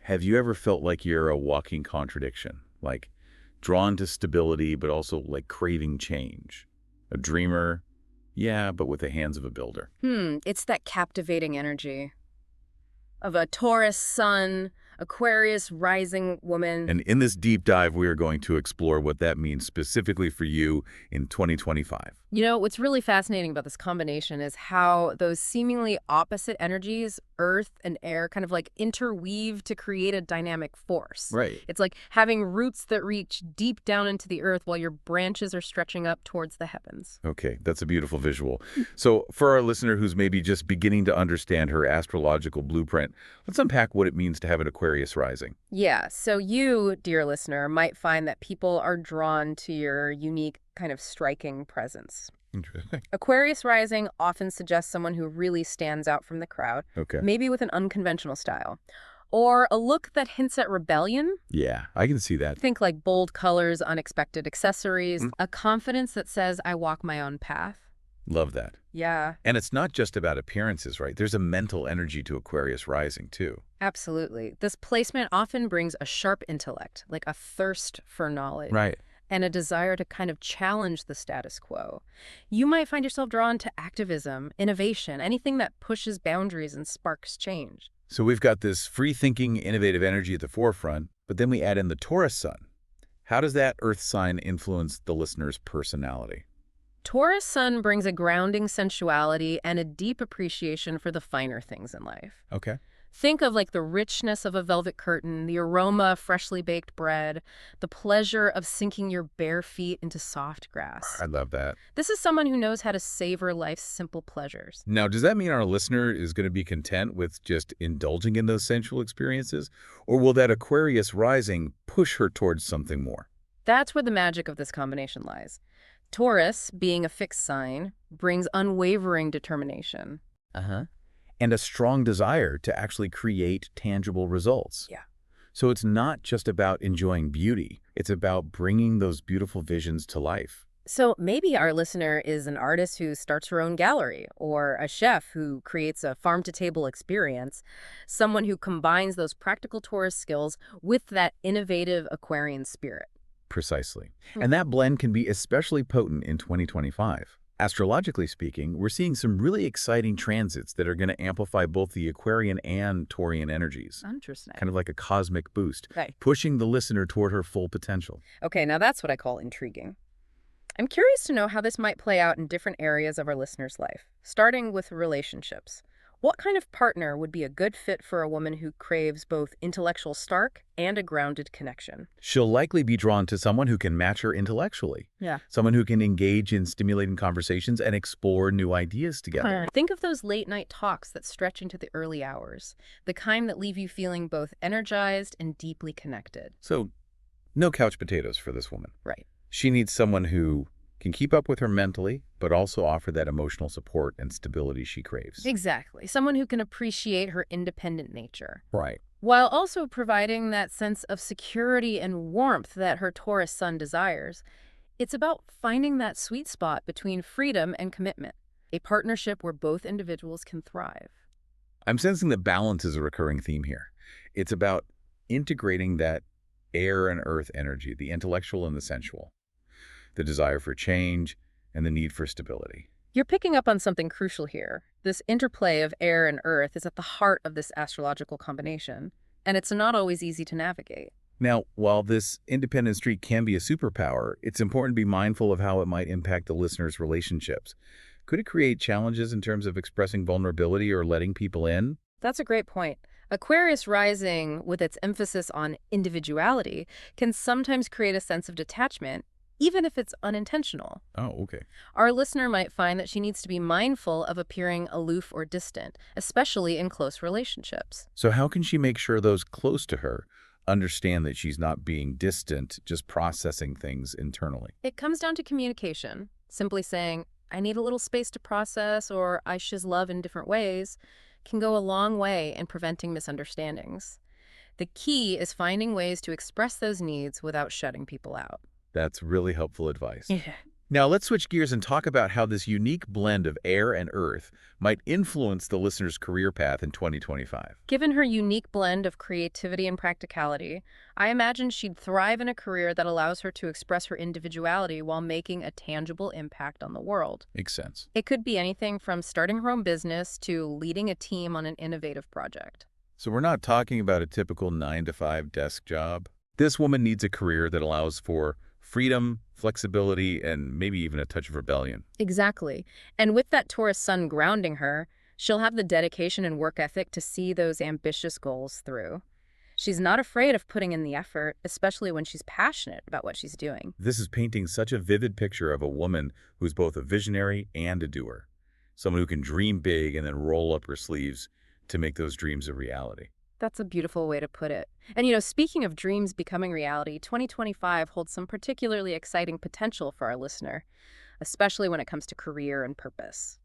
Have you ever felt like you're a walking contradiction? Like drawn to stability, but also like craving change? A dreamer, yeah, but with the hands of a builder. It's that captivating energy of a Taurus Sun, Aquarius rising woman. And in this deep dive, we are going to explore what that means specifically for you in 2025. You know, what's really fascinating about this combination is how those seemingly opposite energies, earth and air, kind of like interweave to create a dynamic force. Right. It's like having roots that reach deep down into the earth while your branches are stretching up towards the heavens. Okay, that's a beautiful visual. So for our listener who's maybe just beginning to understand her astrological blueprint, let's unpack what it means to have an Aquarius rising. Yeah, so you, dear listener, might find that people are drawn to your unique, kind of striking presence. Interesting. Aquarius rising often suggests someone who really stands out from the crowd, Okay. maybe with an unconventional style, or a look that hints at rebellion. Yeah, I can see that. Think like bold colors, unexpected accessories, a confidence that says, I walk my own path. Love that. Yeah, And it's not just about appearances, right? There's a mental energy to Aquarius rising, too. absolutely. This placement often brings a sharp intellect, like a thirst for knowledge. Right. And a desire to kind of challenge the status quo. You might find yourself drawn to activism, innovation, anything that pushes boundaries and sparks change. So we've got this free-thinking, innovative energy at the forefront, but then we add in the Taurus Sun. How does that Earth sign influence the listener's personality? Taurus Sun brings a grounding sensuality and a deep appreciation for the finer things in life. Okay. Think of like the richness of a velvet curtain, the aroma of freshly baked bread, the pleasure of sinking your bare feet into soft grass. I love that. This is someone who knows how to savor life's simple pleasures. Now, does that mean our listener is going to be content with just indulging in those sensual experiences? Or will that Aquarius rising push her towards something more? That's where the magic of this combination lies. Taurus, being a fixed sign, brings unwavering determination. And a strong desire to actually create tangible results. Yeah. So it's not just about enjoying beauty. It's about bringing those beautiful visions to life. So maybe our listener is an artist who starts her own gallery, or a chef who creates a farm-to-table experience, someone who combines those practical Taurus skills with that innovative Aquarian spirit. Precisely. And that blend can be especially potent in 2025. Astrologically speaking, we're seeing some really exciting transits that are going to amplify both the Aquarian and Taurian energies. Interesting. Kind of like a cosmic boost, Okay. pushing the listener toward her full potential. Okay, now that's what I call intriguing. I'm curious to know how this might play out in different areas of our listener's life, starting with relationships. What kind of partner would be a good fit for a woman who craves both intellectual spark and a grounded connection? She'll likely be drawn to someone who can match her intellectually. Yeah. Someone who can engage in stimulating conversations and explore new ideas together. Think of those late-night talks that stretch into the early hours, the kind that leave you feeling both energized and deeply connected. So, no couch potatoes for this woman. Right. She needs someone who can keep up with her mentally, but also offer that emotional support and stability she craves. Exactly. Someone who can appreciate her independent nature, Right. while also providing that sense of security and warmth that her Taurus Sun desires. It's about finding that sweet spot between freedom and commitment, a partnership where both individuals can thrive. I'm sensing that balance is a recurring theme here. It's about integrating that air and earth energy, the intellectual and the sensual, the desire for change, and the need for stability. You're picking up on something crucial here. This interplay of air and earth is at the heart of this astrological combination, and it's not always easy to navigate. Now, while this independent streak can be a superpower, it's important to be mindful of how it might impact the listener's relationships. Could it create challenges in terms of expressing vulnerability or letting people in? That's a great point. Aquarius rising, with its emphasis on individuality, can sometimes create a sense of detachment, even if it's unintentional. Oh, okay. Our listener might find that she needs to be mindful of appearing aloof or distant, especially in close relationships. So how can she make sure those close to her understand that she's not being distant, just processing things internally? It comes down to communication. Simply saying, I need a little space to process, or I shiz love in different ways, can go a long way in preventing misunderstandings. The key is finding ways to express those needs without shutting people out. That's really helpful advice. Yeah. Now let's switch gears and talk about how this unique blend of air and earth might influence the listener's career path in 2025. Given her unique blend of creativity and practicality, I imagine she'd thrive in a career that allows her to express her individuality while making a tangible impact on the world. Makes sense. It could be anything from starting her own business to leading a team on an innovative project. So we're not talking about a typical 9-to-5 desk job. This woman needs a career that allows for freedom, flexibility, and maybe even a touch of rebellion. Exactly. And with that Taurus Sun grounding her, she'll have the dedication and work ethic to see those ambitious goals through. She's not afraid of putting in the effort, especially when she's passionate about what she's doing. This is painting such a vivid picture of a woman who's both a visionary and a doer. Someone who can dream big and then roll up her sleeves to make those dreams a reality. That's a beautiful way to put it. And speaking of dreams becoming reality, 2025 holds some particularly exciting potential for our listener, especially when it comes to career and purpose.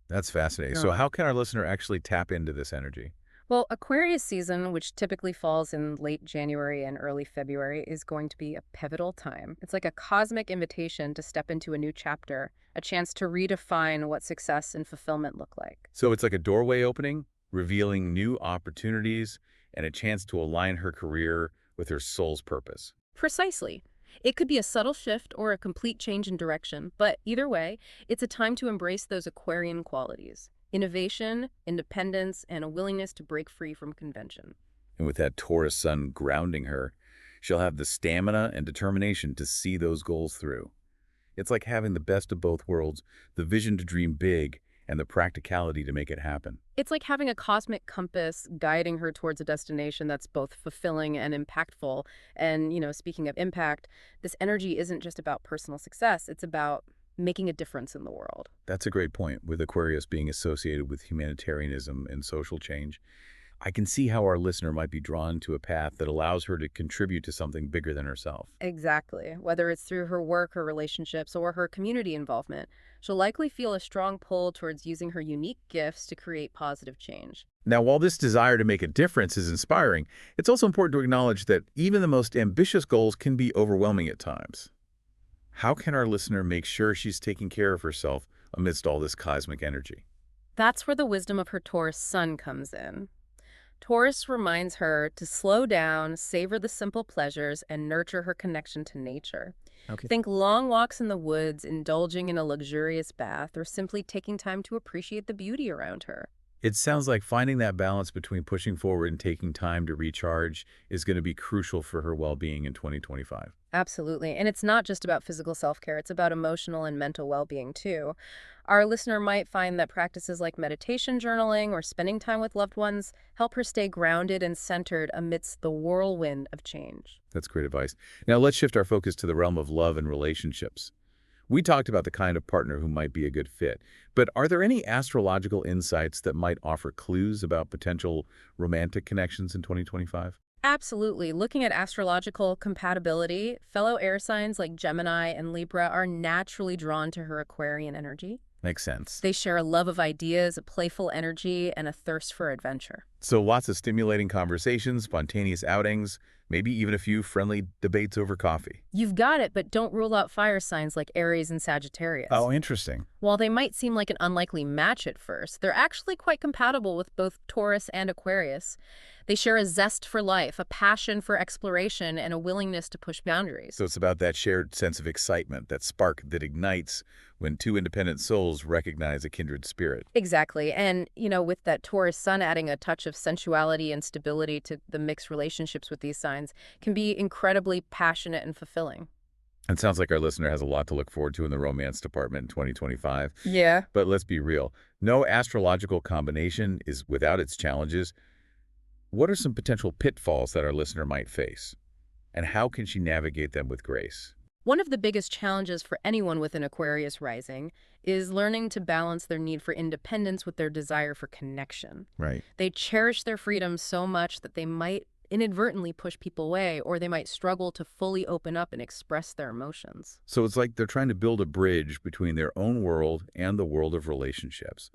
That's fascinating. So how can our listener actually tap into this energy? Well, Aquarius season, which typically falls in late January and early February, is going to be a pivotal time. It's like a cosmic invitation to step into a new chapter, a chance to redefine what success and fulfillment look like. So it's like a doorway opening, revealing new opportunities and a chance to align her career with her soul's purpose. Precisely. It could be a subtle shift or a complete change in direction, but either way, it's a time to embrace those Aquarian qualities: innovation, independence, and a willingness to break free from convention. And with that Taurus Sun grounding her, she'll have the stamina and determination to see those goals through. It's like having the best of both worlds, the vision to dream big and the practicality to make it happen. It's like having a cosmic compass guiding her towards a destination that's both fulfilling and impactful. And, speaking of impact, this energy isn't just about personal success. It's about making a difference in the world. That's a great point, with Aquarius being associated with humanitarianism and social change. I can see how our listener might be drawn to a path that allows her to contribute to something bigger than herself. Exactly. Whether it's through her work, her relationships, or her community involvement, she'll likely feel a strong pull towards using her unique gifts to create positive change. Now, while this desire to make a difference is inspiring, it's also important to acknowledge that even the most ambitious goals can be overwhelming at times. How can our listener make sure she's taking care of herself amidst all this cosmic energy? That's where the wisdom of her Taurus Sun comes in. Taurus reminds her to slow down, savor the simple pleasures, and nurture her connection to nature. Okay. Think long walks in the woods, indulging in a luxurious bath, or simply taking time to appreciate the beauty around her. It sounds like finding that balance between pushing forward and taking time to recharge is going to be crucial for her well-being in 2025. Absolutely. And it's not just about physical self-care, it's about emotional and mental well-being too. Our listener might find that practices like meditation, journaling, or spending time with loved ones help her stay grounded and centered amidst the whirlwind of change. That's great advice. Now let's shift our focus to the realm of love and relationships. We talked about the kind of partner who might be a good fit, but are there any astrological insights that might offer clues about potential romantic connections in 2025? Absolutely. Looking at astrological compatibility, fellow air signs like Gemini and Libra are naturally drawn to her Aquarian energy. Makes sense. They share a love of ideas, a playful energy, and a thirst for adventure. So lots of stimulating conversations, spontaneous outings, maybe even a few friendly debates over coffee. You've got it, but don't rule out fire signs like Aries and Sagittarius. Oh, interesting. While they might seem like an unlikely match at first, they're actually quite compatible with both Taurus and Aquarius. They share a zest for life, a passion for exploration, and a willingness to push boundaries. So it's about that shared sense of excitement, that spark that ignites when two independent souls recognize a kindred spirit. Exactly. And, with that Taurus Sun adding a touch of sensuality and stability to the mixed relationships with these signs can be incredibly passionate and fulfilling. It sounds like our listener has a lot to look forward to in the romance department in 2025. Yeah. But let's be real. No astrological combination is without its challenges. What are some potential pitfalls that our listener might face? And how can she navigate them with grace? One of the biggest challenges for anyone with an Aquarius rising is learning to balance their need for independence with their desire for connection. Right. They cherish their freedom so much that they might inadvertently push people away, or they might struggle to fully open up and express their emotions. So it's like they're trying to build a bridge between their own world and the world of relationships.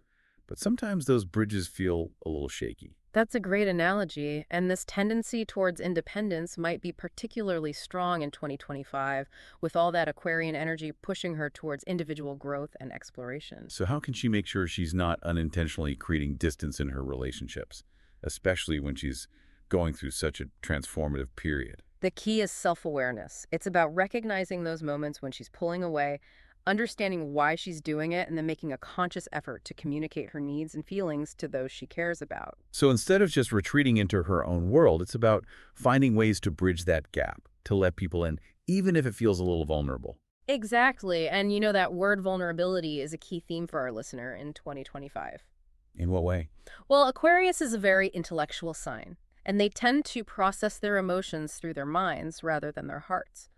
But sometimes those bridges feel a little shaky. That's a great analogy, and this tendency towards independence might be particularly strong in 2025, with all that Aquarian energy pushing her towards individual growth and exploration. So how can she make sure she's not unintentionally creating distance in her relationships, especially when she's going through such a transformative period? The key is self-awareness. It's about recognizing those moments when she's pulling away, understanding why she's doing it, and then making a conscious effort to communicate her needs and feelings to those she cares about. So instead of just retreating into her own world, it's about finding ways to bridge that gap, to let people in, even if it feels a little vulnerable. Exactly. And you know that word vulnerability is a key theme for our listener in 2025. In what way? Well, Aquarius is a very intellectual sign, and they tend to process their emotions through their minds rather than their hearts.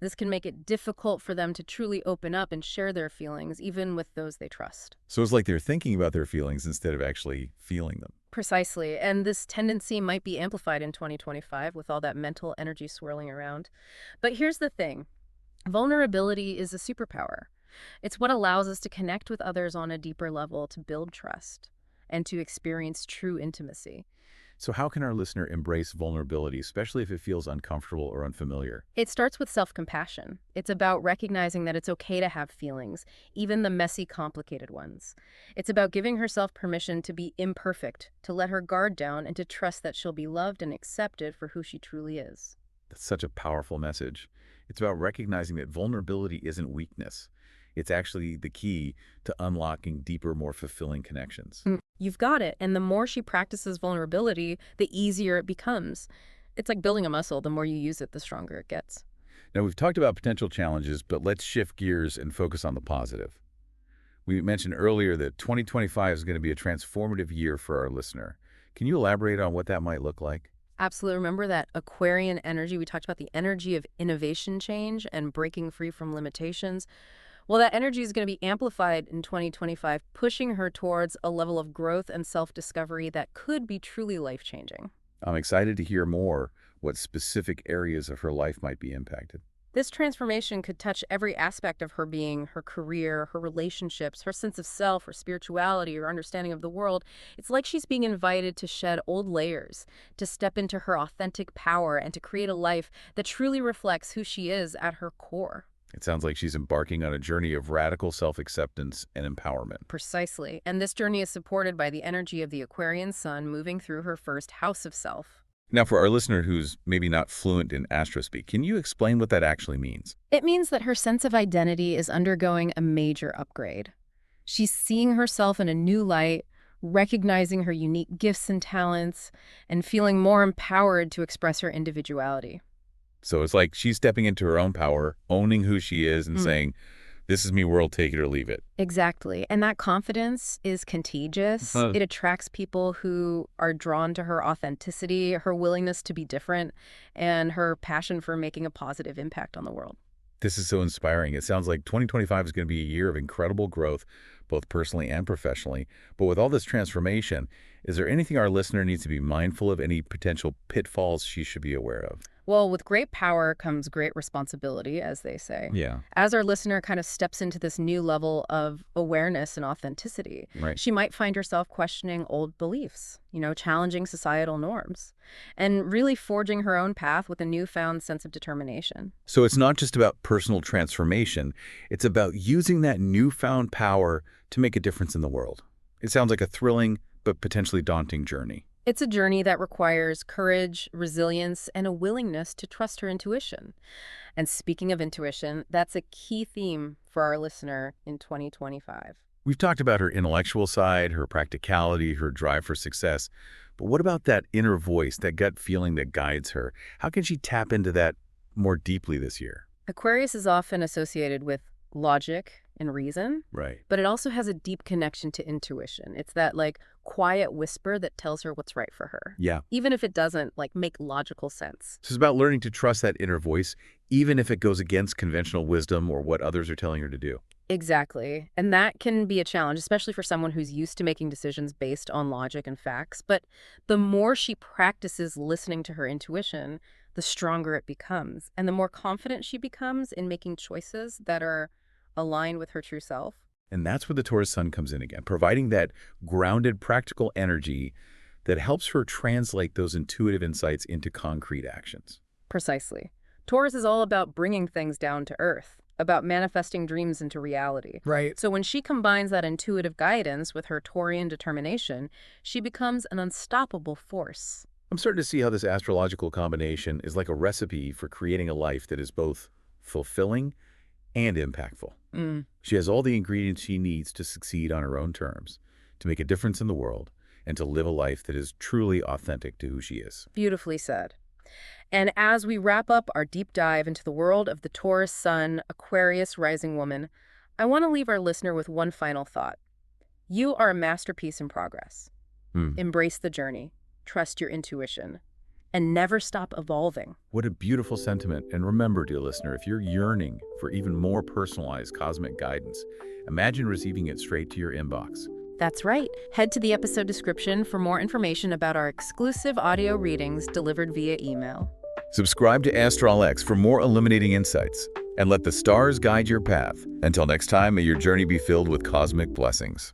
This can make it difficult for them to truly open up and share their feelings, even with those they trust. So it's like they're thinking about their feelings instead of actually feeling them. Precisely, and this tendency might be amplified in 2025 with all that mental energy swirling around. But here's the thing. Vulnerability is a superpower. It's what allows us to connect with others on a deeper level, to build trust, and to experience true intimacy. So how can our listener embrace vulnerability, especially if it feels uncomfortable or unfamiliar? It starts with self-compassion. It's about recognizing that it's okay to have feelings, even the messy, complicated ones. It's about giving herself permission to be imperfect, to let her guard down, and to trust that she'll be loved and accepted for who she truly is. That's such a powerful message. It's about recognizing that vulnerability isn't weakness. It's actually the key to unlocking deeper, more fulfilling connections. You've got it. And the more she practices vulnerability, the easier it becomes. It's like building a muscle. The more you use it, the stronger it gets. Now, we've talked about potential challenges, but let's shift gears and focus on the positive. We mentioned earlier that 2025 is going to be a transformative year for our listener. Can you elaborate on what that might look like? Absolutely. Remember that Aquarian energy? We talked about the energy of innovation change and breaking free from limitations. Well, that energy is going to be amplified in 2025, pushing her towards a level of growth and self-discovery that could be truly life-changing. I'm excited to hear more what specific areas of her life might be impacted. This transformation could touch every aspect of her being, her career, her relationships, her sense of self, her spirituality, her understanding of the world. It's like she's being invited to shed old layers, to step into her authentic power, and to create a life that truly reflects who she is at her core. It sounds like she's embarking on a journey of radical self-acceptance and empowerment. Precisely. And this journey is supported by the energy of the Aquarian Sun moving through her first house of self. Now, for our listener who's maybe not fluent in astrospeak, can you explain what that actually means? It means that her sense of identity is undergoing a major upgrade. She's seeing herself in a new light, recognizing her unique gifts and talents, and feeling more empowered to express her individuality. So it's like she's stepping into her own power, owning who she is, and Mm. saying, this is me, world, take it or leave it. Exactly. And that confidence is contagious. It attracts people who are drawn to her authenticity, her willingness to be different, and her passion for making a positive impact on the world. This is so inspiring. It sounds like 2025 is going to be a year of incredible growth, both personally and professionally. But with all this transformation, is there anything our listener needs to be mindful of, any potential pitfalls she should be aware of? Well, with great power comes great responsibility, as they say. Yeah, As our listener kind of steps into this new level of awareness and authenticity, right. she might find herself questioning old beliefs, challenging societal norms, and really forging her own path with a newfound sense of determination. So it's not just about personal transformation. It's about using that newfound power to make a difference in the world. It sounds like a thrilling but potentially daunting journey. It's a journey that requires courage, resilience, and a willingness to trust her intuition. And speaking of intuition, that's a key theme for our listener in 2025. We've talked about her intellectual side, her practicality, her drive for success. But what about that inner voice, that gut feeling that guides her? How can she tap into that more deeply this year? Aquarius is often associated with logic and reason, Right. but it also has a deep connection to intuition. It's that quiet whisper that tells her what's right for her, Yeah. even if it doesn't make logical sense. So it's about learning to trust that inner voice, even if it goes against conventional wisdom or what others are telling her to do. Exactly. And that can be a challenge, especially for someone who's used to making decisions based on logic and facts. But the more she practices listening to her intuition, the stronger it becomes. And the more confident she becomes in making choices that are aligned with her true self. And that's where the Taurus Sun comes in again, providing that grounded, practical energy that helps her translate those intuitive insights into concrete actions. Precisely. Taurus is all about bringing things down to earth, about manifesting dreams into reality. Right. So when she combines that intuitive guidance with her Taurian determination, she becomes an unstoppable force. I'm starting to see how this astrological combination is like a recipe for creating a life that is both fulfilling and impactful. She has all the ingredients she needs to succeed on her own terms, to make a difference in the world, and to live a life that is truly authentic to who she is. Beautifully said. And as we wrap up our deep dive into the world of the Taurus Sun, Aquarius rising woman, I want to leave our listener with one final thought. You are a masterpiece in progress. Embrace the journey, trust your intuition, and never stop evolving. What a beautiful sentiment. And remember, dear listener, if you're yearning for even more personalized cosmic guidance, imagine receiving it straight to your inbox. That's right. Head to the episode description for more information about our exclusive audio readings delivered via email. Subscribe to ASTRALX for more illuminating insights, and let the stars guide your path. Until next time, may your journey be filled with cosmic blessings.